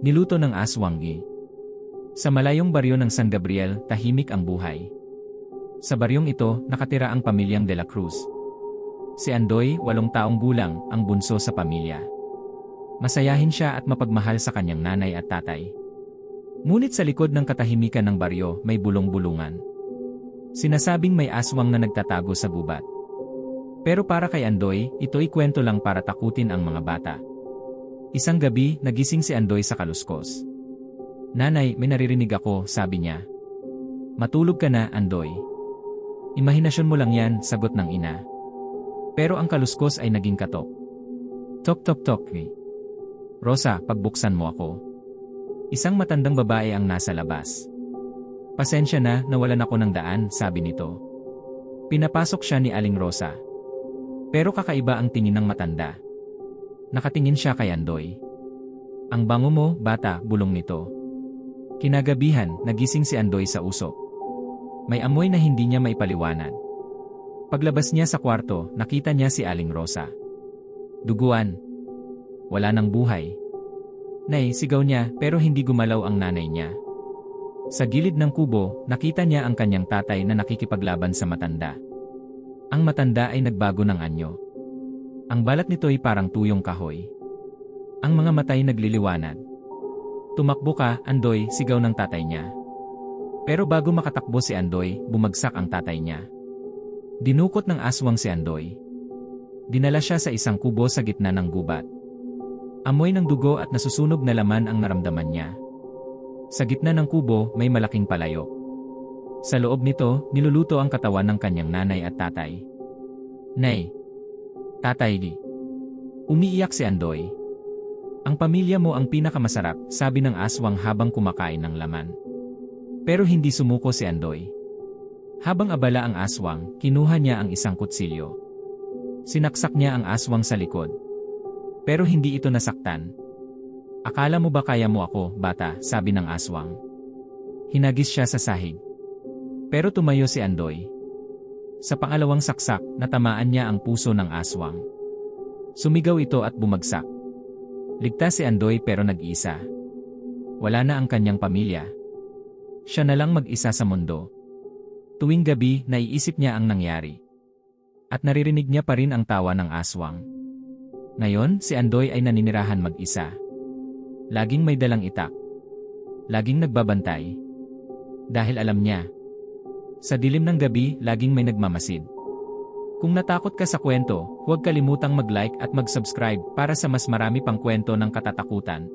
Niluto ng aswang. Sa malayong baryo ng San Gabriel, tahimik ang buhay. Sa baryong ito, nakatira ang pamilyang De La Cruz. Si Andoy, 8 taong gulang, ang bunso sa pamilya. Masayahin siya at mapagmahal sa kanyang nanay at tatay. Ngunit sa likod ng katahimikan ng baryo, may bulong-bulungan. Sinasabing may aswang na nagtatago sa gubat. Pero para kay Andoy, ito'y kwento lang para takutin ang mga bata. Isang gabi, nagising si Andoy sa kaluskos. "Nanay, may naririnig ako," sabi niya. "Matulog ka na, Andoy. Imahinasyon mo lang yan," sagot ng ina. Pero ang kaluskos ay naging katok. "Tok tok tok." "Rosa, pagbuksan mo ako." Isang matandang babae ang nasa labas. "Pasensya na, nawalan ako ng daan," sabi nito. Pinapasok siya ni Aling Rosa. Pero kakaiba ang tingin ng matanda. Nakatingin siya kay Andoy. "Ang bango mo, bata," bulong nito. Kinagabihan, nagising si Andoy sa usok. May amoy na hindi niya maipaliwanag. Paglabas niya sa kwarto, nakita niya si Aling Rosa. Duguan. Wala ng buhay. "Nay," sigaw niya, pero hindi gumalaw ang nanay niya. Sa gilid ng kubo, nakita niya ang kanyang tatay na nakikipaglaban sa matanda. Ang matanda ay nagbago ng anyo. Ang balat nito'y parang tuyong kahoy. Ang mga matay nagliliwanag. "Tumakbo ka, Andoy," sigaw ng tatay niya. Pero bago makatakbo si Andoy, bumagsak ang tatay niya. Dinukot ng aswang si Andoy. Dinala siya sa isang kubo sa gitna ng gubat. Amoy ng dugo at nasusunog na laman ang naramdaman niya. Sa gitna ng kubo, may malaking palayok. Sa loob nito, niluluto ang katawan ng kanyang nanay at tatay. "Nay! Tatay!" Umiiyak si Andoy. "Ang pamilya mo ang pinakamasarap," sabi ng aswang habang kumakain ng laman. Pero hindi sumuko si Andoy. Habang abala ang aswang, kinuha niya ang isang kutsilyo. Sinaksak niya ang aswang sa likod. Pero hindi ito nasaktan. "Akala mo ba kaya mo ako, bata?" sabi ng aswang. Hinagis siya sa sahig. Pero tumayo si Andoy. Sa pangalawang saksak, natamaan niya ang puso ng aswang. Sumigaw ito at bumagsak. Ligtas si Andoy pero nag-isa. Wala na ang kanyang pamilya. Siya na lang mag-isa sa mundo. Tuwing gabi, naiisip niya ang nangyari. At naririnig niya pa rin ang tawa ng aswang. Ngayon, si Andoy ay naninirahan mag-isa. Laging may dalang itak. Laging nagbabantay. Dahil alam niya, sa dilim ng gabi, laging may nagmamasid. Kung natakot ka sa kwento, huwag kalimutang mag-like at mag-subscribe para sa mas marami pang kwento ng katatakutan.